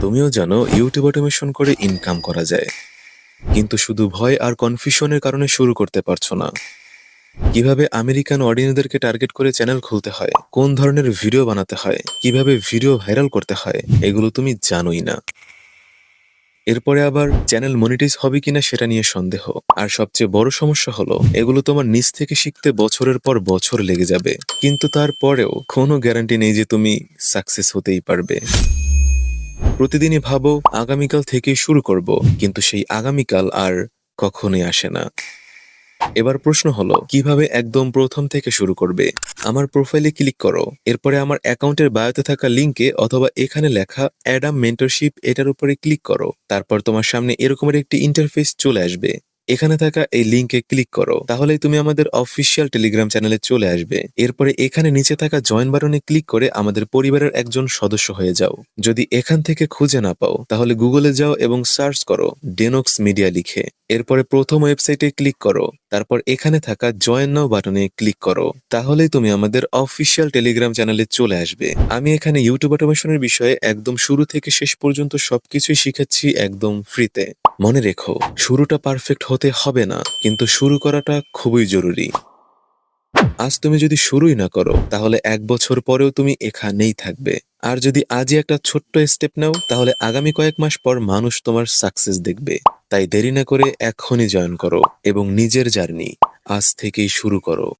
তুমিও জানো YouTube automation করে ইনকাম করা যায়, কিন্তু শুধু ভয় আর কনফিউশনের কারণে শুরু করতে পারছো না। কিভাবে আমেরিকান অডিয়েন্সদেরকে টার্গেট করে চ্যানেল খুলতে হয়, কোন ধরনের ভিডিও বানাতে হয়, কিভাবে ভিডিও ভাইরাল করতে হয়, এগুলো তুমি জানোই না। এরপরে আবার চ্যানেল মনিটাইজ হবে কিনা সেটা নিয়ে সন্দেহ। আর সবচেয়ে বড় সমস্যা হলো এগুলো তোমার নিজ থেকে শিখতে বছরের পর বছর লেগে যাবে, কিন্তু তারপরেও কোনো গ্যারান্টি নেই যে তুমি সাকসেস হতেই পারবে। প্রতিদিনই ভাবো আগামীকাল থেকেই শুরু করব, কিন্তু সেই আগামীকাল আর কখনোই আসে না। এবার প্রশ্ন হলো কিভাবে একদম প্রথম থেকে শুরু করবে। আমার প্রোফাইলে ক্লিক করো, এরপরে আমার অ্যাকাউন্টের বায়োতে থাকা লিঙ্কে অথবা এখানে লেখা অ্যাডাম মেন্টরশিপ এটার উপরে ক্লিক করো। তারপর তোমার সামনে এরকমের একটি ইন্টারফেস চলে আসবে। এখানে থাকা এই লিঙ্কে ক্লিক করো, তাহলেই তুমি আমাদের অফিসিয়াল টেলিগ্রাম চ্যানেলে চলে আসবে। এরপরে এখানে নিচে থাকা জয়েন বাটনে ক্লিক করে আমাদের পরিবারের একজন সদস্য হয়ে যাও। যদি এখান থেকে খুঁজে না পাও তাহলে গুগলে যাও এবং সার্চ করো ডেনোক্স মিডিয়া লিখে। এরপরে প্রথম ওয়েবসাইটে ক্লিক করো, তারপর এখানে থাকা জয়েন নাও বাটনে ক্লিক করো, তাহলেই তুমি আমাদের অফিসিয়াল টেলিগ্রাম চ্যানেলে চলে আসবে। আমি এখানে ইউটিউব অটোমেশনের বিষয়ে একদম শুরু থেকে শেষ পর্যন্ত সবকিছুই শিখাচ্ছি একদম ফ্রিতে। মনে রেখো, শুরুটা পারফেক্ট হতে হবে না, কিন্তু শুরু করাটা খুবই জরুরি। আজ তুমি যদি শুরুই না করো তাহলে 1 বছর পরেও তুমি এখানেই থাকবে। আর যদি আজই একটা ছোট্ট স্টেপ নাও তাহলে আগামী কয়েক মাস পর মানুষ তোমার সাকসেস দেখবে। তাই দেরি না করে এখনই জয়েন করো এবং নিজের জার্নি আজ থেকেই শুরু করো।